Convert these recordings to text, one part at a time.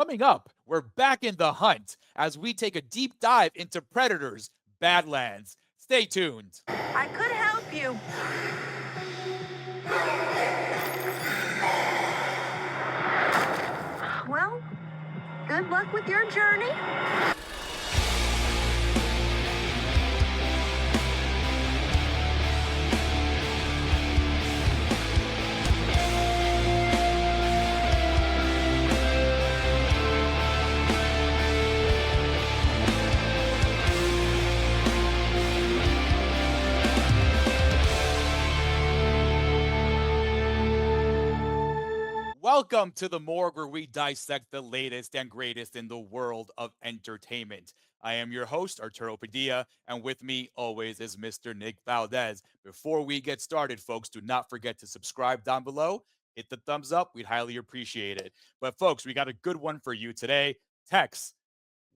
Coming up, we're back in the hunt as we take a deep dive into Predator's Badlands. Stay tuned. I could help you. Well, good luck with your journey. Welcome to the Morgue, where we dissect the latest and greatest in the world of entertainment. I am your host, Arturo Padilla, and with me always is Mr. Nick Valdez. Before we get started, folks, do not forget to subscribe down below. Hit the thumbs up. We'd highly appreciate it. But, folks, we got a good one for you today. Tex,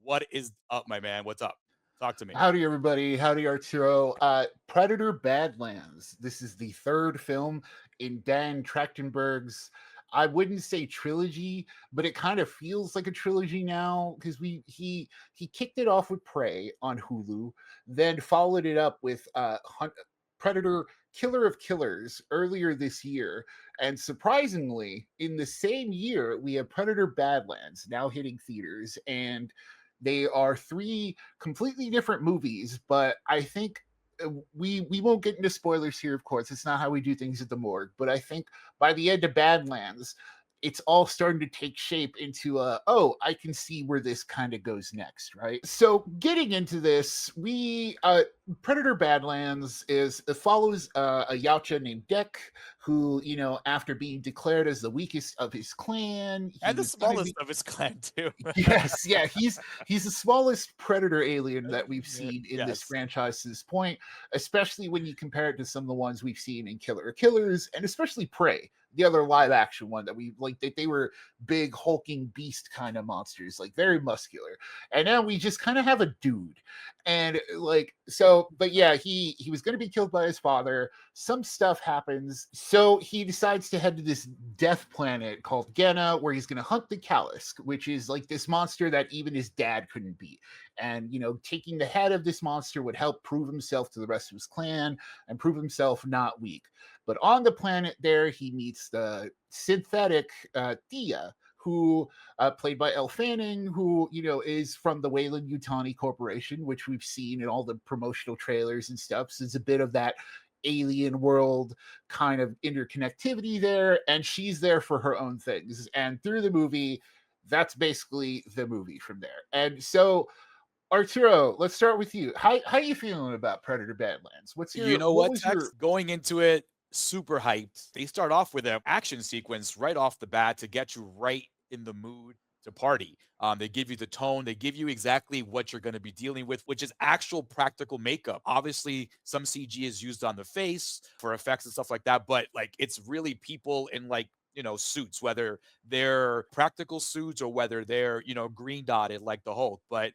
what is up, my man? What's up? Talk to me. Howdy, everybody. Howdy, Arturo. Predator Badlands. This is the third film in Dan Trachtenberg's, I wouldn't say trilogy, but it kind of feels like a trilogy now because he kicked it off with Prey on Hulu, then followed it up with Predator Killer of Killers earlier this year. And surprisingly, in the same year, we have Predator Badlands now hitting theaters. And they are three completely different movies, but I think we won't get into spoilers here, of course. It's not how we do things at the morgue. But I think by the end of Badlands, it's all starting to take shape into I can see where this kind of goes next, right? So getting into this, Predator Badlands follows a Yautja named Deck, who, after being declared as the weakest of his clan, And the smallest of his clan, too. Yes, yeah, he's the smallest predator alien that we've seen in this franchise to this point, especially when you compare it to some of the ones we've seen in Killer of Killers, and especially Prey, the other live action one that we like. They were big hulking beast kind of monsters, like very muscular, and now we just kind of have a dude. And but yeah, he was going to be killed by his father. Some stuff happens, so he decides to head to this death planet called Genna, where he's going to hunt the Calisk, which is like this monster that even his dad couldn't beat. And taking the head of this monster would help prove himself to the rest of his clan and prove himself not weak. But on the planet there, he meets the synthetic Thea, who played by Elle Fanning, who is from the Weyland-Yutani Corporation, which we've seen in all the promotional trailers and stuff. So it's a bit of that alien world kind of interconnectivity there, and she's there for her own things. And through the movie, that's basically the movie from there. And so, Arturo, let's start with you. How are you feeling about Predator Badlands? Going into it, super hyped. They start off with an action sequence right off the bat to get you right in the mood to party. They give you the tone. They give you exactly what you're going to be dealing with, which is actual practical makeup. Obviously, some CG is used on the face for effects and stuff like that, but it's really people in suits, whether they're practical suits or whether they're, green dotted like the Hulk. But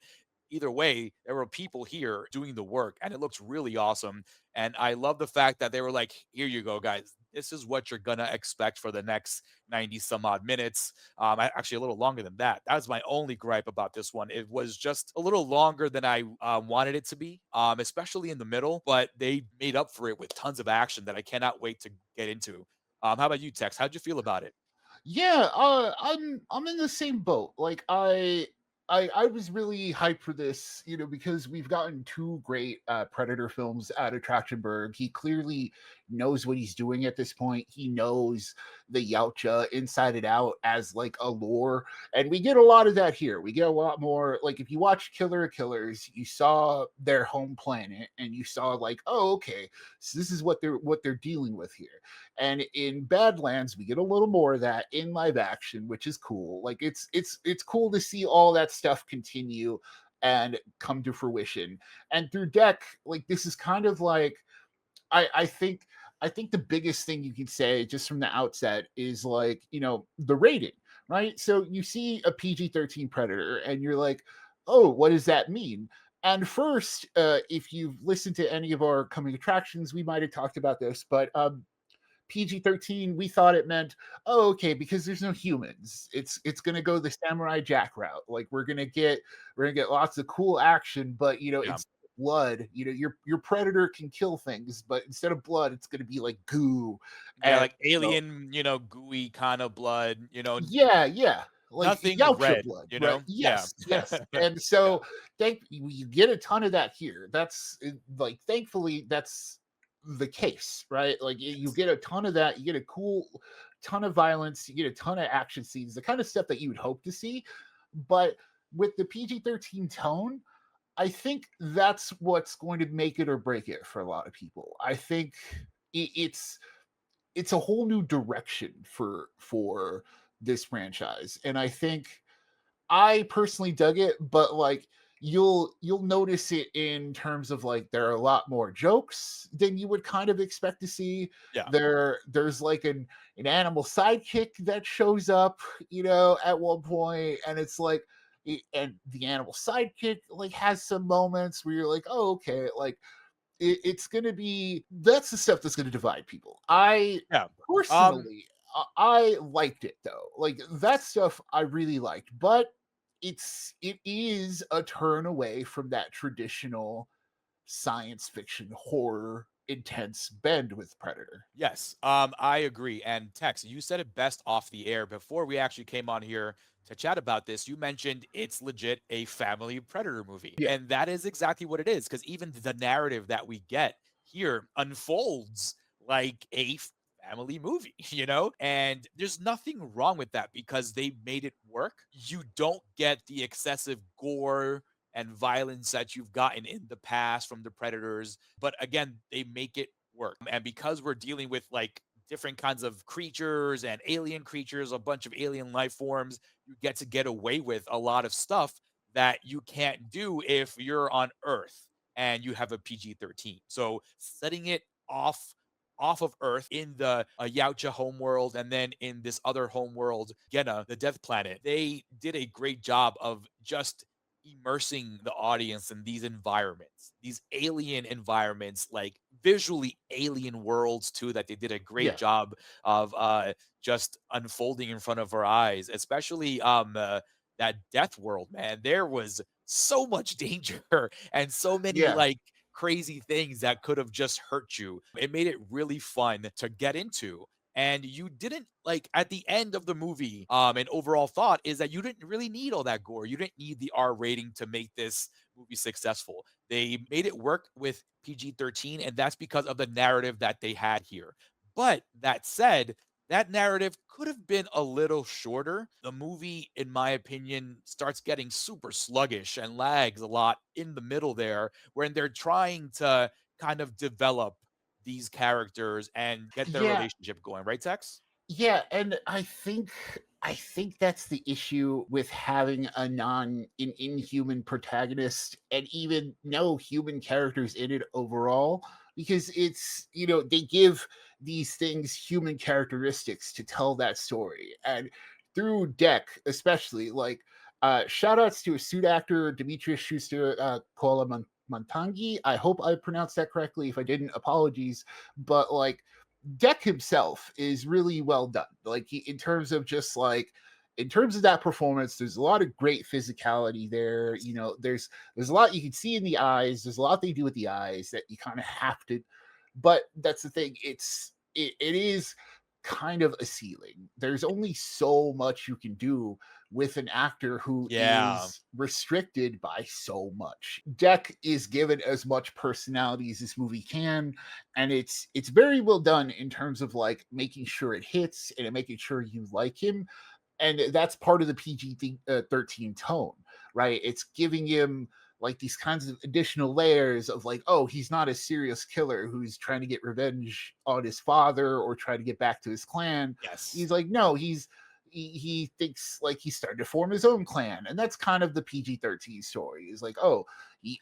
either way, there were people here doing the work, and it looks really awesome. And I love the fact that they were like, here you go, guys. This is what you're going to expect for the next 90 some odd minutes. Actually, a little longer than that. That was my only gripe about this one. It was just a little longer than I wanted it to be, especially in the middle, but they made up for it with tons of action that I cannot wait to get into. How about you, Tex? How'd you feel about it? Yeah, I'm in the same boat. Like I was really hyped for this, because we've gotten two great Predator films out of Trachtenberg. He clearly knows what he's doing at this point. He knows the Yautja inside and out as like a lore, and we get a lot of that here. We get a lot more. Like if you watch Killer of Killers, you saw their home planet, and you saw like, oh, okay, so this is what they're dealing with here. And in Badlands, we get a little more of that in live action, which is cool. Like it's cool to see all that stuff continue and come to fruition. And through Deck, like this is kind of like I think the biggest thing you can say just from the outset is like, the rating, right? So you see a PG-13 Predator and you're like, oh, what does that mean? And first, if you've listened to any of our coming attractions, we might have talked about this, but PG-13, we thought it meant, oh, okay, because there's no humans. It's gonna go the Samurai Jack route. Like we're gonna get lots of cool action, but Yeah. it's blood. Your predator can kill things, but instead of blood, it's gonna be like goo. Yeah, And like alien, gooey kind of blood, yeah, yeah. Like nothing Yautja red, blood, you right? know? Yeah. Yes, yes. And Yeah. so you get a ton of that here. Like thankfully that's the case, right? Like you Yes. get a ton of that, you get a cool ton of violence, you get a ton of action scenes, the kind of stuff that you would hope to see. But with the PG-13 tone, I think that's what's going to make it or break it for a lot of people. I think it's a whole new direction for this franchise, and I think I personally dug it, but like you'll notice it in terms of like there are a lot more jokes than you would kind of expect to see. Yeah. There's like an animal sidekick that shows up, at one point, and it's like and the animal sidekick like has some moments where you're like, oh, okay, like it's going to be that's the stuff that's going to divide people. I Yeah. Um, personally, I liked it though. Like that stuff I really liked, but it is a turn away from that traditional science fiction horror intense bend with Predator. yes, I agree. And Tex, you said it best off the air before we actually came on here to chat about this. You mentioned it's legit a family Predator movie. Yeah. And that is exactly what it is, because even the narrative that we get here unfolds like a family movie, And there's nothing wrong with that because they made it work. You don't get the excessive gore and violence that you've gotten in the past from the Predators. But again, they make it work. And because we're dealing with like different kinds of creatures and alien creatures, a bunch of alien life forms, you get away with a lot of stuff that you can't do if you're on Earth and you have a PG-13. So setting it off of Earth in the Yautja homeworld and then in this other homeworld, Genna, the Death Planet, they did a great job of just immersing the audience in these environments, these alien environments, like visually alien worlds too, that they did a great Yeah. job of just unfolding in front of our eyes, especially that death world, man. There was so much danger and so many Yeah. like crazy things that could have just hurt you. It made it really fun to get into. And you didn't like at the end of the movie, an overall thought is that you didn't really need all that gore. You didn't need the R rating to make this movie successful. They made it work with PG-13, and that's because of the narrative that they had here. But that said, that narrative could have been a little shorter. The movie, in my opinion, starts getting super sluggish and lags a lot in the middle there when they're trying to kind of develop these characters and get their Yeah. relationship going, right, Tex? Yeah, and I think that's the issue with having an inhuman protagonist and even no human characters in it overall, because they give these things human characteristics to tell that story. And through Deck, especially, like shout outs to a suit actor, Demetrius Schuster Koala Montangi. I hope I pronounced that correctly. If I didn't, apologies. But like Deck himself is really well done. Like in terms of just like in terms of that performance, there's a lot of great physicality there. There's a lot you can see in the eyes. There's a lot they do with the eyes that you kind of have to. But that's the thing. It is kind of a ceiling. There's only so much you can do with an actor who Yeah. is restricted by so much. Deck is given as much personality as this movie can, and it's very well done in terms of like making sure it hits and making sure you like him. And that's part of the PG-13 tone, right? It's giving him like these kinds of additional layers of like, oh, he's not a serious killer who's trying to get revenge on his father or try to get back to his clan. Yes. He's like, no, he thinks like he's starting to form his own clan, and that's kind of the PG-13 story. Is like, oh,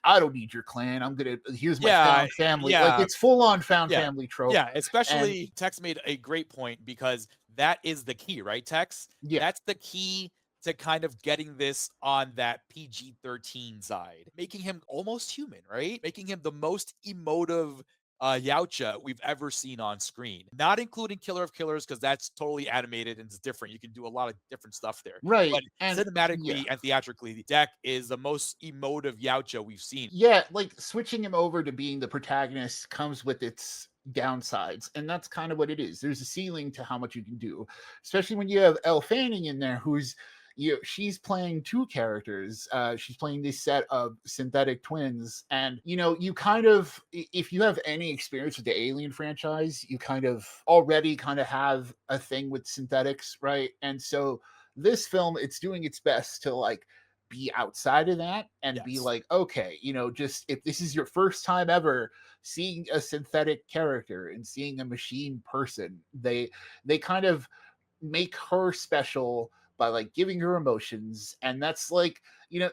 I don't need your clan. Here's my Yeah. found family. Like Yeah. it's full on found Yeah. family trope, Yeah. and Especially Tex made a great point because that is the key, right, Tex? yeah, That's the key to kind of getting this on that PG-13 side, making him almost human, right? Making him the most emotive Yautja we've ever seen on screen, not including Killer of Killers because that's totally animated and it's different. You can do a lot of different stuff there. Right. But And yeah. cinematically and theatrically, Deck is the most emotive Yautja we've seen. Yeah, like switching him over to being the protagonist comes with its downsides, and that's kind of what it is. There's a ceiling to how much you can do, especially when you have Elle Fanning in there, who's she's playing two characters. She's playing this set of synthetic twins, and you kind of, if you have any experience with the Alien franchise, you kind of already kind of have a thing with synthetics, right? And so this film, it's doing its best to like be outside of that and be Yes. like, okay, just if this is your first time ever seeing a synthetic character and seeing a machine person, they kind of make her special by like giving her emotions. And that's like,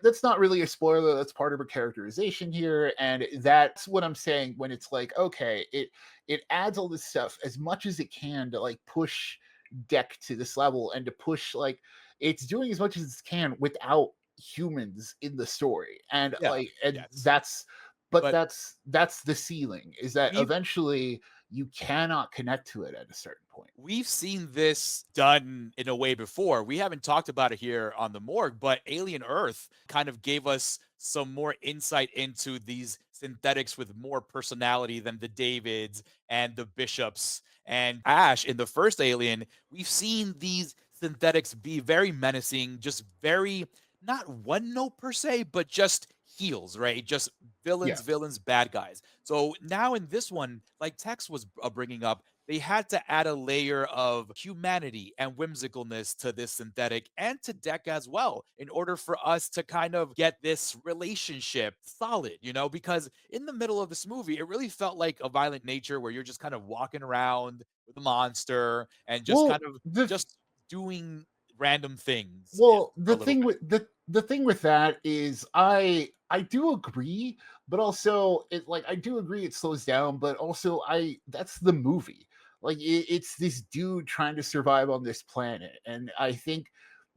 that's not really a spoiler, that's part of her characterization here. And that's what I'm saying when it's like, okay, it adds all this stuff as much as it can to like push Deck to this level, and to push like it's doing as much as it can without humans in the story. And Yeah. like, and Yes. that's but But that's the ceiling, is that we've eventually you cannot connect to it at a certain point. we've seen this done in a way before. We haven't talked about it here on the Morgue, but Alien Earth kind of gave us some more insight into these synthetics with more personality than the Davids and the Bishops and Ash in the first Alien. We've seen these synthetics be very menacing, just very not one note per se, but just heels, right? Just Yeah. villains, bad guys. So now in this one, like Tex was bringing up, they had to add a layer of humanity and whimsicalness to this synthetic and to Deck as well in order for us to kind of get this relationship solid, because in the middle of this movie, it really felt like a violent nature where you're just kind of walking around with a monster and just Well, kind of the just doing random things well for the a little thing bit. with the thing with that is, I do agree, but also it like I do agree it slows down, but also I that's the movie. Like it's this dude trying to survive on this planet, and I think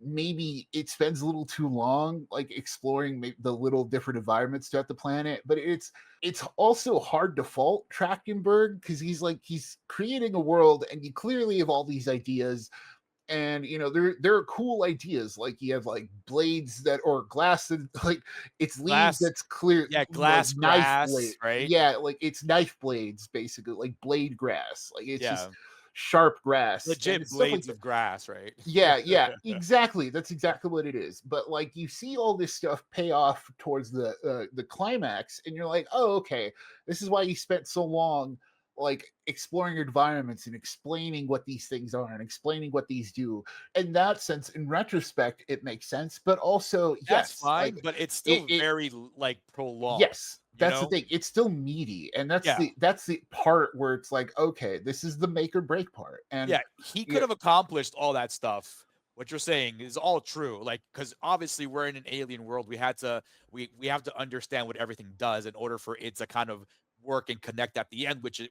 maybe it spends a little too long like exploring the little different environments throughout the planet. But it's also hard to fault Trachtenberg, because he's creating a world, and you clearly have all these ideas. And there are cool ideas, like you have like blades that, or glass that like it's leaves Glass, that's clear, yeah, like glass knife grass, blade, right? yeah, like it's knife blades basically, like blade grass, like it's just Yeah, sharp grass and legit stuff like blades that. of grass, right? Yeah, exactly, that's exactly what it is. But like you see all this stuff pay off towards the climax, and you're like, oh, okay, this is why you spent so long like exploring your environments and explaining what these things are and explaining what these do. In that sense, in retrospect, it makes sense. But also, That's yes, like fine, but it's it, still it very like prolonged, yes, you that's the know? thing, it's still meaty, and that's Yeah. the part where it's like, okay, this is the make or break part. And Yeah, he could yeah, have accomplished all that stuff. What you're saying is all true. Like, because obviously we're in an alien world. We have to understand what everything does in order for it to kind of work and connect at the end, which it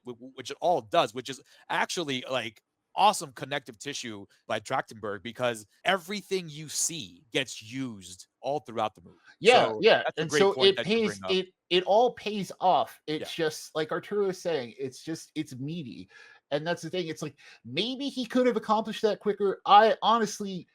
all does, which is actually like awesome connective tissue by Trachtenberg because everything you see gets used all throughout the movie. yeah, So yeah. that's a And great so point it that you bring pays, up. it all pays off. Yeah. It's just like Arturo is saying, it's meaty. And that's the thing. It's like maybe he could have accomplished that quicker. I honestly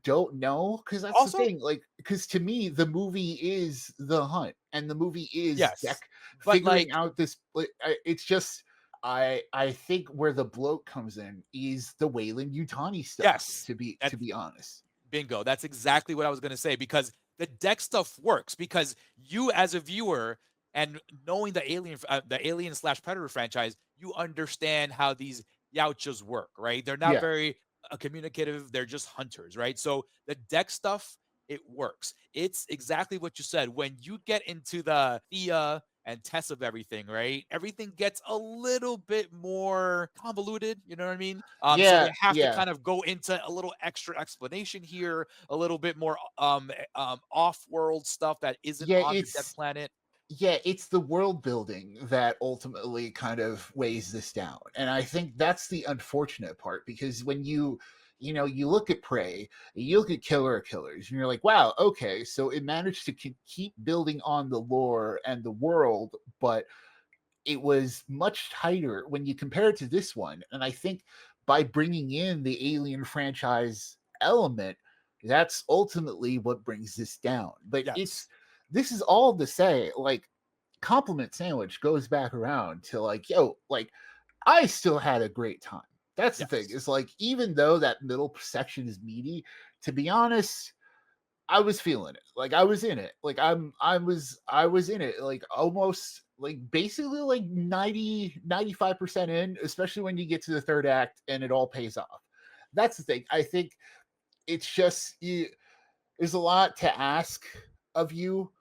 don't know, because that's the Also, thing. Like, because to me, the movie is the hunt, and the movie is yes, Deck but figuring like, out this. Like, it's just I think where the bloat comes in is the Wayland Utani stuff. yes, To be honest, bingo. That's exactly what I was going to say because the deck stuff works because you as a viewer and knowing the alien slash predator franchise, you understand how these Yautjas work, right? They're not yeah, very communicative. They're just hunters, right? So the deck stuff, it works. It's exactly what you said. When you get into the Thea and Tess of everything, right? Everything gets a little bit more convoluted. You know what I mean? So yeah, they have to yeah. kind of go into a little extra explanation here, a little bit more off-world stuff that isn't Yeah, on the dead planet. it's the world building that ultimately kind of weighs this down. And I think that's the unfortunate part, because when you look at Prey, you look at Killer of Killers, and you're like, wow, okay, so it managed to keep building on the lore and the world, but it was much tighter when you compare it to this one. And I think by bringing in the Alien franchise element, that's ultimately what brings this down. But Yes. this is all to say, like, compliment sandwich goes back around to like, yo, like, I still had a great time. That's the thing. Yes. Is like, even though that middle section is meaty, to be honest, I was feeling it. Like, I was in it. Like, I was in it. Like, almost, like, basically like 95% in, especially when you get to the third act and it all pays off. That's the thing. I think it's just there's a lot to ask of you.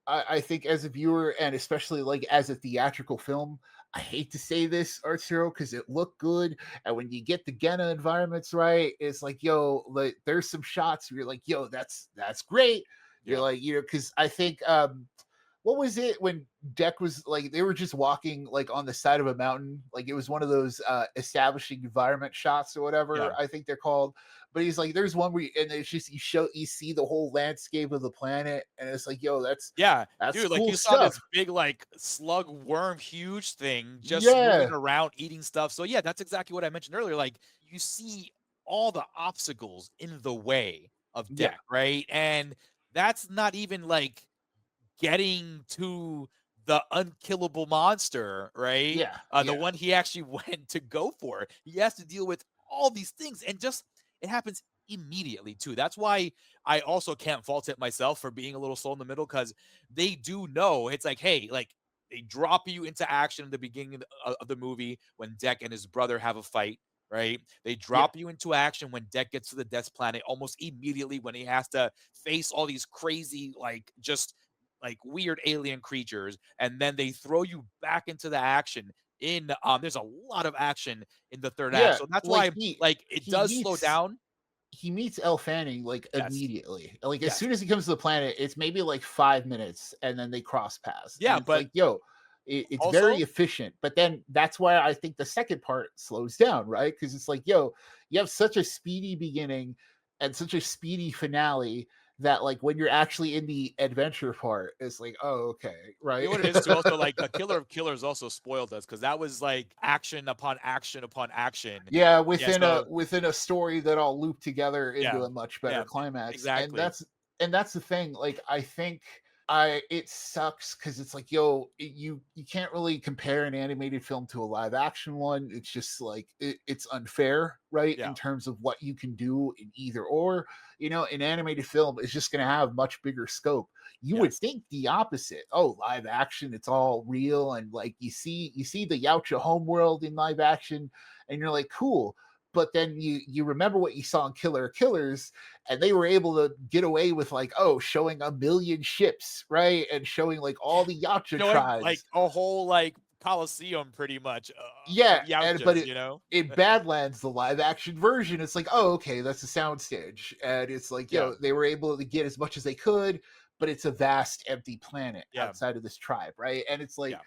I think as a viewer, and especially like as a theatrical film, I hate to say this, Arturo, because it looked good. And when you get the Genna environments right, it's like, yo, like, there's some shots where you're like, yo, that's great. You're Yeah. like, because I think what was it when Deck was like, they were just walking like on the side of a mountain, like it was one of those establishing environment shots or Yeah. whatever I think they're called. But he's like, there's one where and it's just you see the whole landscape of the planet, and it's like, yo, Yeah, that's dude, like, cool you saw this stuff. big, like, slug worm huge thing just moving Yeah, around eating stuff. So, yeah, that's exactly what I mentioned earlier. Like, you see all the obstacles in the way of yeah, Deck, right? And that's not even, like, getting to the unkillable monster, right? yeah, The yeah, one he actually went to go for. He has to deal with all these things, and just it happens immediately too. That's why I also can't fault it myself for being a little slow in the middle, because they do know it's like, hey, like, they drop you into action in the beginning of the movie when Deck and his brother have a fight. Right, they yeah, drop you into action when Deck gets to the Death Planet almost immediately, when he has to face all these crazy, like, just like weird alien creatures, and then they throw you back into the action in there's a lot of action in the third act. yeah. So that's Like why, like, it he does slow meets down. he meets Elle Fanning like Yes. immediately. Like, as Yes. soon as he comes to the planet, it's maybe like 5 minutes, and then they cross paths, and Yeah, it's but like, yo, it's very also, efficient. But then that's why I think the second part slows down, right? Because it's like, yo, you have such a speedy beginning and such a speedy finale that, like, when you're actually in the adventure part, it's like, oh, okay, you right? know what it is too, also, like, the Killer of Killers also spoiled us, because that was like action upon action upon action. Yeah, Yeah, within a so within a story that all loop together yeah. into a much better Yeah, climax. And exactly. that's the thing. Like, I think I it sucks because it's like, yo, you can't really compare an animated film to a live action one. It's just like it's unfair, right? Yeah. In terms of what you can do in either or. An animated film is just gonna have much bigger scope. You would Yes. think the opposite. Oh, live action, it's all real, and like you see the Yautja homeworld in live action, and you're like, cool. But then you remember what you saw in Killer Killers, and they were able to get away with, like, oh, showing a million ships, right, and showing like all the Yautja Showing, like, tribes. a whole, like, coliseum pretty much, of Yeah, but Yautjas, you know? in Badlands, the live action version, it's like, oh, okay, that's a soundstage, and it's like, Yeah. they were able to get as much as they could, but it's a vast empty planet Yeah. outside of this tribe, right? And it's like, Yeah.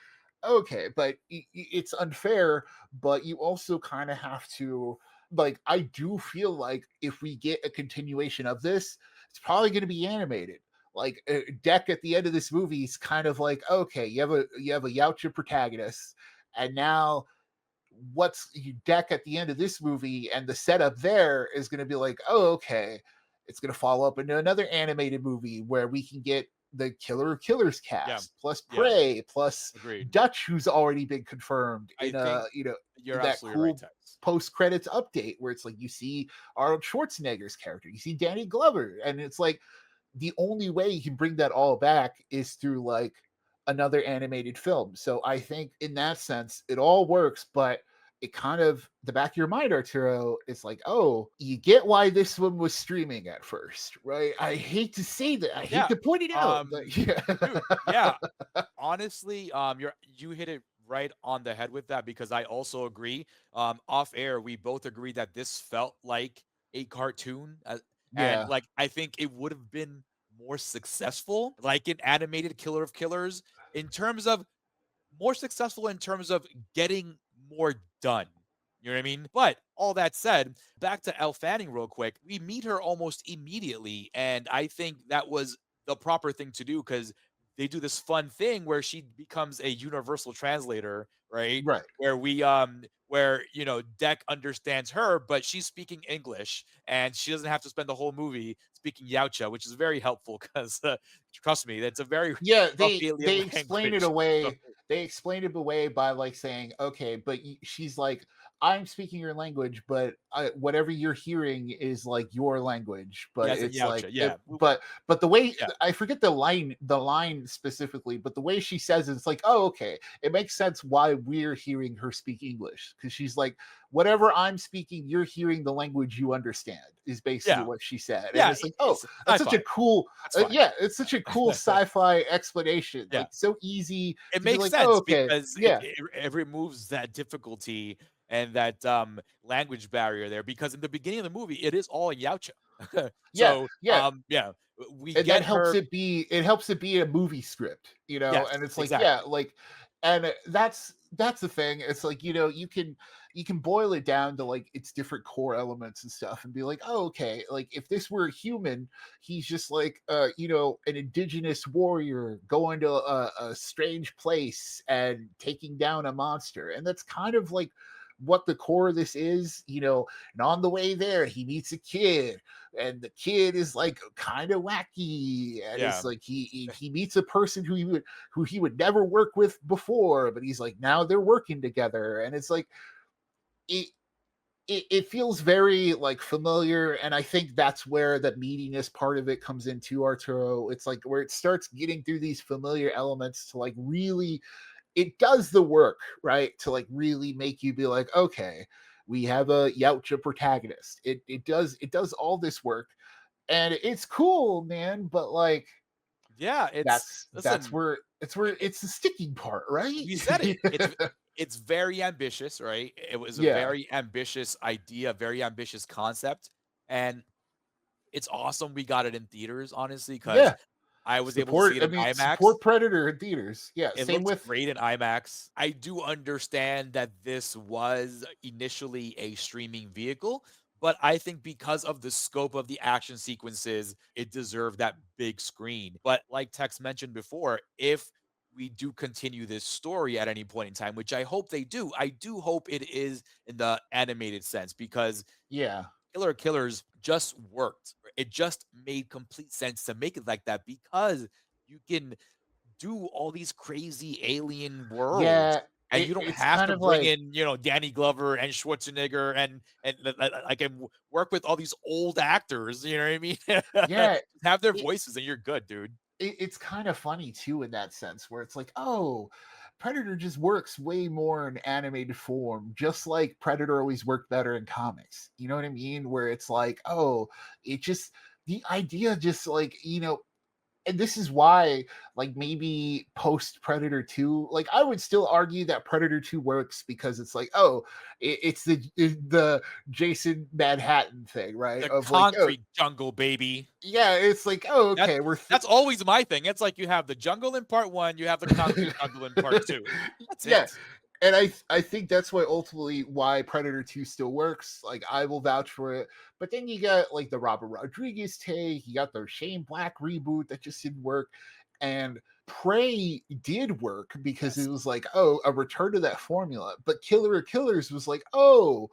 okay, but it's unfair. But you also kind of have to, like, I do feel like if we get a continuation of this, it's probably going to be animated. Like, Deck at the end of this movie is kind of like, okay, you have a Yautja protagonist, and now what's Deck at the end of this movie, and the setup there is going to be like, oh, okay, it's going to follow up into another animated movie where we can get the Killer of Killers Yeah. cast plus Yeah. Prey plus Agreed. Dutch, who's already been confirmed I in think you're that absolutely right, cool Tex. post credits update where it's like you see Arnold Schwarzenegger's character, you see Danny Glover, and it's like the only way you can bring that all back is through like another animated film. So I think in that sense, it all works, but it kind of the back of your mind, Arturo, is like, oh, you get why this one was streaming at first, right? I hate to say that. I hate Yeah. to point it out, but yeah. Dude, yeah. Honestly, you hit it right on the head with that, because I also agree. Off air, we both agree that this felt like a cartoon, and Yeah. like, I think it would have been more successful, like an animated Killer of Killers, in terms of more successful in terms of getting more done. You know what I mean? But all that said, back to Elle Fanning real quick. We meet her almost immediately, and I think that was the proper thing to do, because they do this fun thing where she becomes a universal translator, right? Right. Where where Deck understands her, but she's speaking English, and she doesn't have to spend the whole movie speaking Yautja, which is very helpful because trust me, that's a very Yeah, rough they alien they explain it language. So, away. They explain it away by like saying, "Okay, but she's like, I'm speaking your language, but whatever you're hearing is like your language." But yeah, it's a it's like, Yautja. Yeah, but the way yeah, I forget the line specifically, but the way she says it, it's like, oh, okay, it makes sense why we're hearing her speak English because she's like, whatever I'm speaking, you're hearing the language you understand is basically yeah, what she said, and yeah. it's like, oh, It's that's such a sci-fi. cool That's fine. yeah, it's such a cool sci-fi explanation. Yeah. Like so easy It to be makes like, oh, sense okay, because yeah, it removes that difficulty and that language barrier there because in the beginning of the movie it is all in Yautja. yeah, So yeah. yeah, we And that get helps her. it be a movie script, Yes, and it's like, yeah, exactly. like, and that's the thing. It's like, you can boil it down to like its different core elements and stuff and be like, oh, okay, like if this were a human, he's just like an indigenous warrior going to a strange place and taking down a monster. And that's kind of like what the core of this is, and on the way there he meets a kid, and the kid is like kind of wacky, and Yeah. it's like he meets a person who he would never work with before, but he's like now they're working together, and it's like it it feels very like familiar, and I think that's where the meatiness part of it comes into Arturo. It's like where it starts getting through these familiar elements to like really, it does the work, right? To like really make you be like, okay, we have a Yautja protagonist. It does all this work, and it's cool, man. But like Yeah, that's listen, where it's the sticking part, right? we said it. It's very ambitious, right? It was a Yeah, very ambitious idea, very ambitious concept, and it's awesome we got it in theaters, honestly, because yeah. I was able to see Support. it I in mean, IMAX. support Predator in theaters. Yeah, It same looked with. great in IMAX. I do understand that this was initially a streaming vehicle, but I think because of the scope of the action sequences, it deserved that big screen. But like Tex mentioned before, if we do continue this story at any point in time, which I hope they do, I do hope it is in the animated sense because Yeah, Killer Killers just worked. It just made complete sense to make it like that because you can do all these crazy alien worlds, yeah. and you don't It's have kind to of bring like, in, Danny Glover and Schwarzenegger and I can work with all these old actors, you know what I mean? yeah. Have their It, voices and you're good, dude. it's kind of funny too in that sense where it's like, oh, Predator just works way more in animated form, just like Predator always worked better in comics. You know what I mean? Where it's like, oh, it just, the idea just like, and this is why like maybe post Predator 2, like I would still argue that Predator 2 works because it's like, oh, it's the Jason Manhattan thing, right? The Of like, oh, concrete jungle, baby. yeah, it's like, oh, That's okay, that's always my thing. It's like you have the jungle in part 1, you have the concrete jungle in part 2. That's yeah. it. And I think that's what ultimately why Predator 2 still works. Like I will vouch for it. But then you got like the Robert Rodriguez take, you got the Shane Black reboot that just didn't work. And Prey did work because it Yes. was like, oh, a return to that formula. But Killer of Killers was like, oh,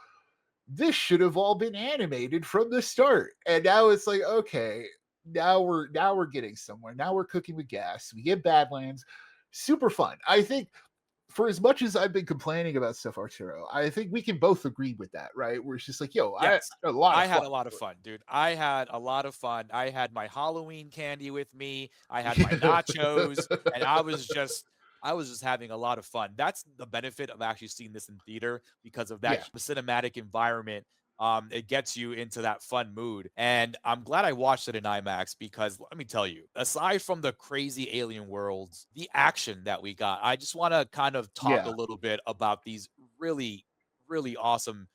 this should have all been animated from the start. And now it's like, okay, now we're getting somewhere. Now we're cooking with gas. We get Badlands. Super fun. I think for as much as I've been complaining about stuff, Arturo, I think we can both agree with that, right? Where it's just like, yo, I had Yes. a lot of I had fun. a lot of fun, dude. I had a lot of fun. I had my Halloween candy with me. I had my nachos, and I was just having a lot of fun. That's the benefit of actually seeing this in theater because of that Yeah, cinematic environment. It gets you into that fun mood. And I'm glad I watched it in IMAX because let me tell you, aside from the crazy alien worlds, the action that we got, I just want to kind of talk a yeah, little bit about these really, really awesome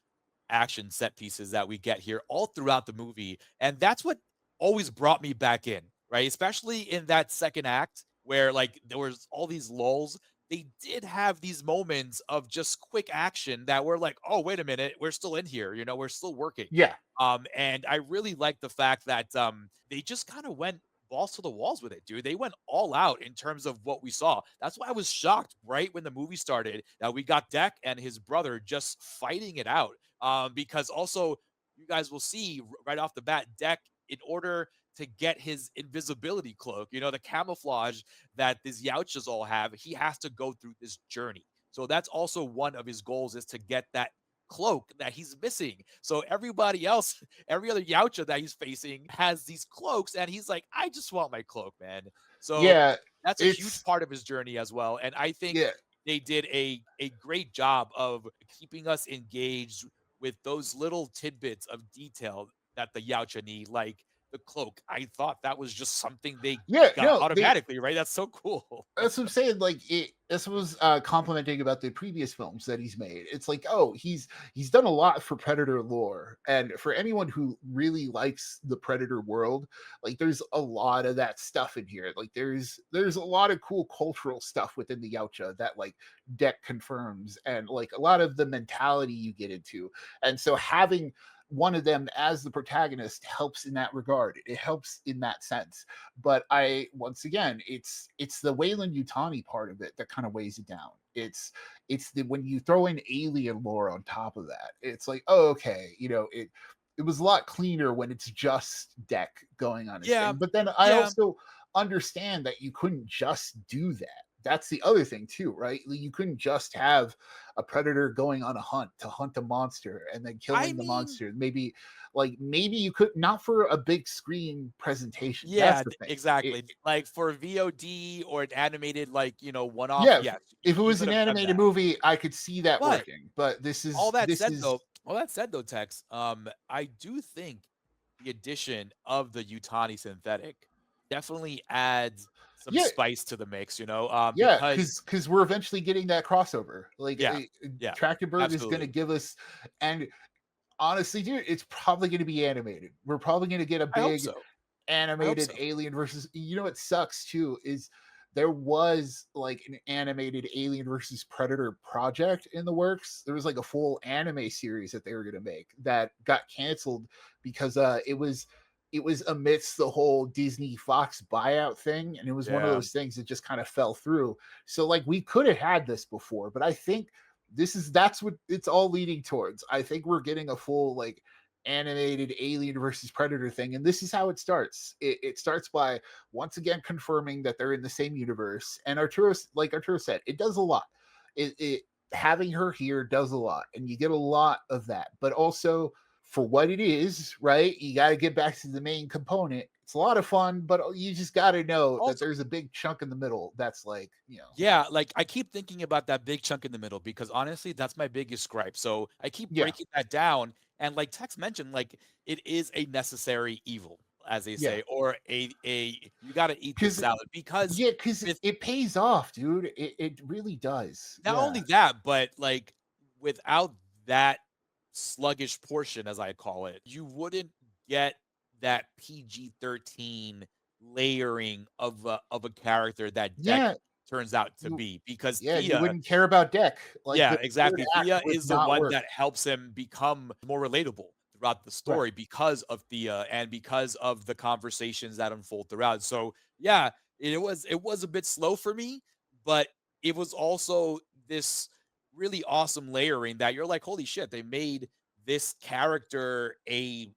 action set pieces that we get here all throughout the movie. And that's what always brought me back in, right? Especially in that second act where like there was all these lulls. They did have these moments of just quick action that were like, oh, wait a minute, we're still in here, we're still working. yeah, And I really like the fact that they just kind of went balls to the walls with it, dude. They went all out in terms of what we saw. That's why I was shocked right when the movie started that we got Deck and his brother just fighting it out. Because also you guys will see right off the bat, Deck, in order to get his invisibility cloak, the camouflage that these Yautjas all have, he has to go through this journey. So that's also one of his goals, is to get that cloak that he's missing. So everybody else, every other Yautja that he's facing has these cloaks, and he's like, I just want my cloak, man. So Yeah, that's a huge it's part of his journey as well. And I think yeah. they did a great job of keeping us engaged with those little tidbits of detail that the Yautja need, like the cloak. I thought that was just something they Yeah, got no, they automatically, right? That's so cool. that's what I'm saying. Like this was complimenting about the previous films that he's made. It's like, oh, he's done a lot for Predator lore, and for anyone who really likes the Predator world, like there's a lot of that stuff in here. Like there's a lot of cool cultural stuff within the Yautja that like Deck confirms, and like a lot of the mentality you get into, and so having one of them as the protagonist helps in that regard. It helps in that sense. But once again, it's the Wayland Yutani part of it that kind of weighs it down. It's the when you throw in alien lore on top of that, it's like, oh, okay, it was a lot cleaner when it's just Deck going on his Yeah, thing. But then I yeah. also understand that you couldn't just do that. That's the other thing too, right? You couldn't just have a predator going on a hunt to hunt a monster and then I killing the mean, monster. Maybe you could, not for a big screen presentation. That's yeah, the thing. exactly. Like for VOD or an animated, one off, Yeah, yes, if it you was could an have done animated that. movie, I could see that But working. But all that said though, Tex, I do think the addition of the Utani synthetic definitely adds some yeah, spice to the mix, yeah, because because we're eventually getting that crossover. Like yeah, yeah, Trachtenberg is going to absolutely. give us, and honestly, dude, it's probably going to be animated. We're probably going to get a I hope big so. I hope animated so. Alien versus. You know what sucks too is there was like an animated Alien versus Predator project in the works. There was like a full anime series that they were going to make that got canceled because it was amidst the whole Disney Fox buyout thing, and it was one of Yeah. those things that just kind of fell through. So like we could have had this before, but I think that's what it's all leading towards. I think we're getting a full like animated Alien versus Predator thing, and this is how it starts. It starts by once again confirming that they're in the same universe. And Arturo said, it does a lot. It having her here does a lot, and you get a lot of that. But also for what it is, right? You got to get back to the main component. It's a lot of fun, but you just got to know that Also, there's a big chunk in the middle that's like, yeah, like I keep thinking about that big chunk in the middle because honestly, that's my biggest gripe. So I keep yeah, breaking that down. And like Tex mentioned, like it is a necessary evil, as they yeah. say, or a you gotta eat the Because salad because yeah, because with it pays off, dude. It really does. not Yeah. only that, but like without that sluggish portion, as I call it, you wouldn't get that PG-13 layering of a character that Deck Yeah. turns out to You be because yeah, you Thea. wouldn't care about Deck. Like Yeah, the third exactly. act Thea would is the not one work. that helps him become more relatable throughout the Right. story because of Thea and because of the conversations that unfold throughout. So yeah, it was a bit slow for me, but it was also this really awesome layering that you're like, holy shit, they made this character a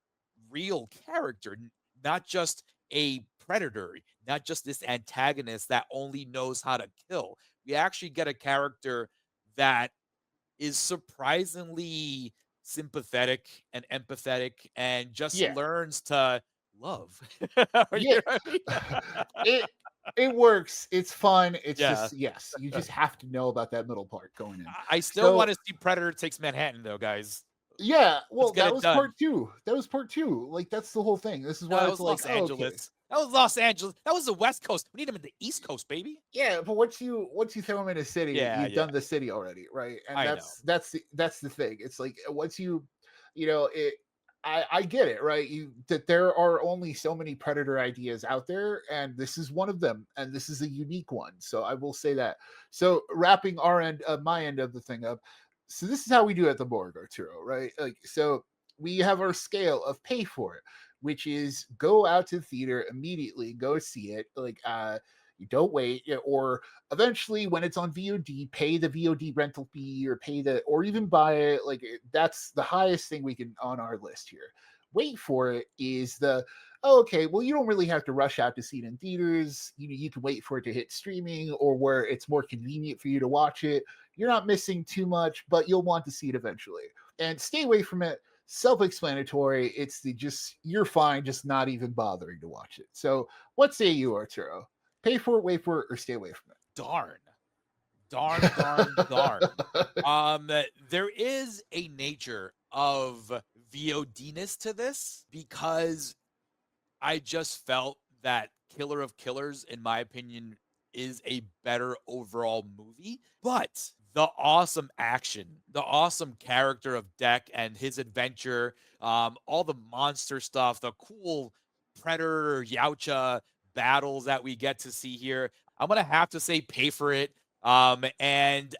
real character, not just a predator, not just this antagonist that only knows how to kill. We actually get a character that is surprisingly sympathetic and empathetic and just Yeah. learns to love. Yeah. You know what I mean? it it works. It's fun. It's Yeah. just yes, you just have to know about that middle part going in. I still So want to see Predator takes Manhattan though, guys. yeah, Let's well, get that it was done. part two. That was part two. Like that's the whole thing. This is No, why that it's was like, Los oh, okay. Angeles. That was Los Angeles. That was the West Coast. We need them in the East Coast, baby. Yeah, but once you throw them in a city, Yeah, you've yeah. done the city already, right? And I know. that's the thing. It's like once it. I get it, right? That there are only so many predator ideas out there, and this is one of them, and this is a unique one. So I will say that. So wrapping my end of the thing up. So this is how we do at the Morgue, Arturo, right? Like so. We have our scale of pay for it. which is go out to the theater immediately, go see it. Like, you don't wait, or eventually when it's on VOD, pay the VOD rental fee or pay the, or even buy it. Like, that's the highest thing we can on our list here. Wait for it is the, oh, okay, well, you don't really have to rush out to see it in theaters. You can wait for it to hit streaming or where it's more convenient for you to watch it. You're not missing too much, but you'll want to see it eventually. And stay away from it. Self-explanatory. It's the just, you're fine, just not even bothering to watch it. So what say you, Arturo? Pay for it, wait for it, or stay away from Darn. it? There is a nature of VOD-ness to this because I just felt that Killer of Killers, in my opinion, is a better overall movie. But the awesome action, the awesome character of Deck and his adventure, all the monster stuff, the cool Predator Yautja battles that we get to see here, I'm gonna have to say pay for it. And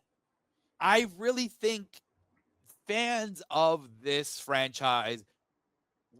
I really think fans of this franchise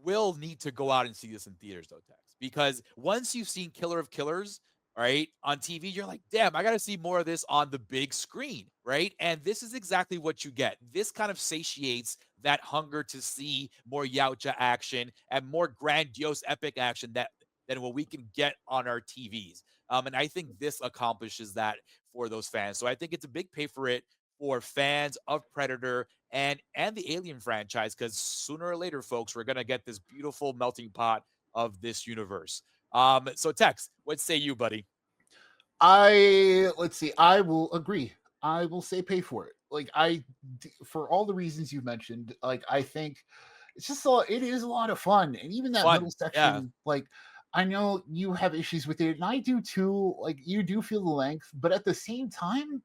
will need to go out and see this in theaters, though, Tex, because once you've seen Killer of Killers, right, on TV, you're like, damn, I got to see more of this on the big screen, right? And this is exactly what you get. This kind of satiates that hunger to see more Yautja action and more grandiose, epic action than what we can get on our TVs. And I think this accomplishes that for those fans. So I think it's a big pay for it for fans of Predator and the Alien franchise, because sooner or later, folks, we're gonna get this beautiful melting pot of this universe. So Tex, what say you, buddy? Let's see. I will agree. I will say pay for it. Like, for all the reasons you mentioned, like, I think it's just it is a lot of fun, and even that middle Fun, yeah. section, like, I know you have issues with it, and I do too. Like, you do feel the length, but at the same time,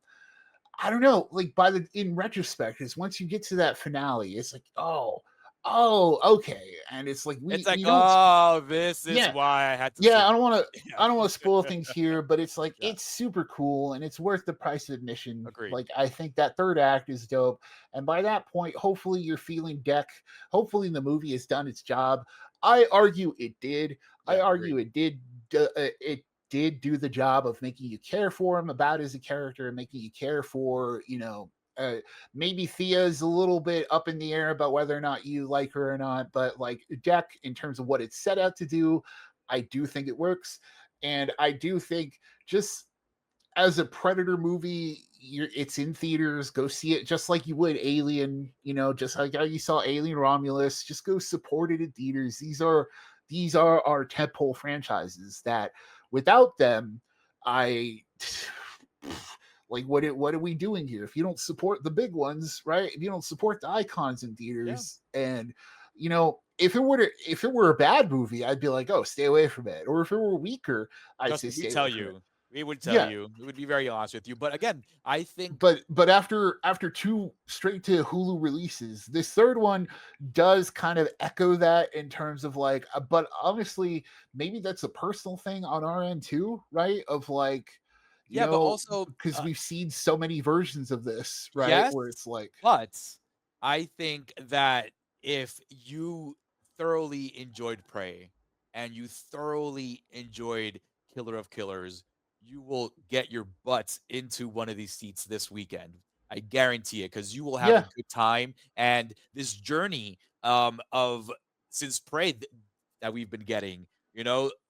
I don't know. Like, in retrospect, is once you get to that finale, it's like, oh, okay, and it's like It's we like, don't. oh, this is Yeah, why I had to yeah, sit. I don't want to spoil Yeah. things here, but it's like Yeah, it's super cool and it's worth the price of admission. agreed. Like, I think that third act is dope, and by that point, hopefully you're feeling Deck. Hopefully the movie has done its job. I argue it did. I Yeah, argue agreed. it did. It did do the job of making you care for him about as a character and making you care for, uh, maybe Thea's a little bit up in the air about whether or not you like her or not, but like Deck, in terms of what it's set out to do, I do think it works. And I do think, just as a Predator movie, it's in theaters. Go see it just like you would Alien, just like how you saw Alien Romulus. Just go support it in theaters. These are our tentpole franchises that without them, I like, what are we doing here? If you don't support the big ones, right? If you don't support the icons in Yeah. theaters, and if it were a bad movie, I'd be like, oh, stay away from it. Or if it were weaker, I'd Trust say me, we stay tell away from it. you. We would tell Yeah, you. We would be very honest with you. But again, I think but after two straight to Hulu releases, this third one does kind of echo that in terms of like, but honestly, maybe that's a personal thing on our end too, right? Of like, yeah, but also because we've seen so many versions of this, right? yes, Where it's like, but I think that if you thoroughly enjoyed Prey and you thoroughly enjoyed Killer of Killers, you will get your butts into one of these seats this weekend. I guarantee it, because you will have a yeah, good time. And this journey of since Prey that we've been getting,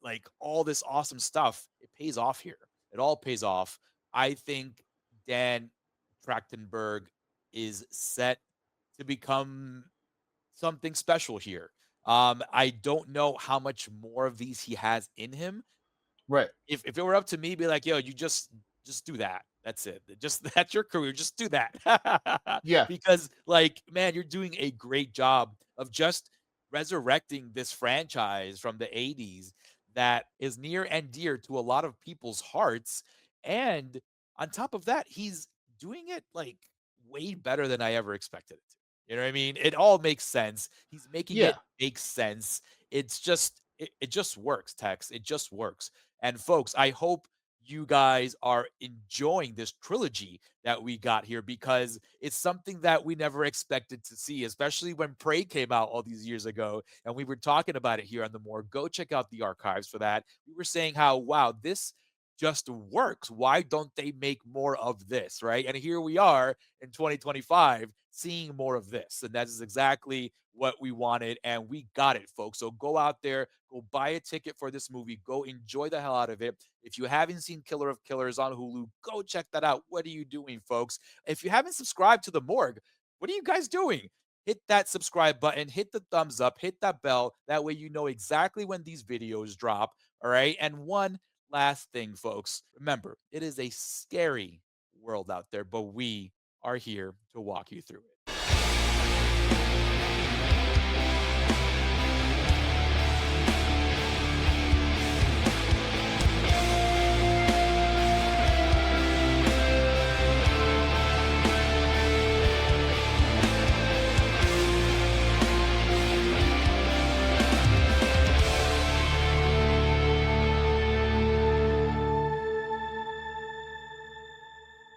like all this awesome stuff, it pays off here. It all pays off. I think Dan Trachtenberg is set to become something special here. I don't know how much more of these he has in him. right, If it were up to me, be like, yo, you just do that. That's it. Just that's your career. Just do that. yeah, Because like, man, you're doing a great job of just resurrecting this franchise from the 80s that is near and dear to a lot of people's hearts. And on top of that, he's doing it like way better than I ever expected it to. You know what I mean? It all makes sense. He's making yeah, it make sense. It just works, Tex. It just works. And folks, I hope you guys are enjoying this trilogy that we got here, because it's something that we never expected to see, especially when Prey came out all these years ago. And we were talking about it here on the Morgue. Go check out the archives for that. We were saying how, wow, this just works. Why don't they make more of this? Right. And here we are in 2025 seeing more of this. And that is exactly what we wanted. And we got it, folks. So go out there, go buy a ticket for this movie, go enjoy the hell out of it. If you haven't seen Killer of Killers on Hulu, go check that out. What are you doing, folks? If you haven't subscribed to the Morgue, what are you guys doing? Hit that subscribe button, hit the thumbs up, hit that bell. That way you know exactly when these videos drop. All right. And one last thing, folks, remember, it is a scary world out there, but we are here to walk you through it.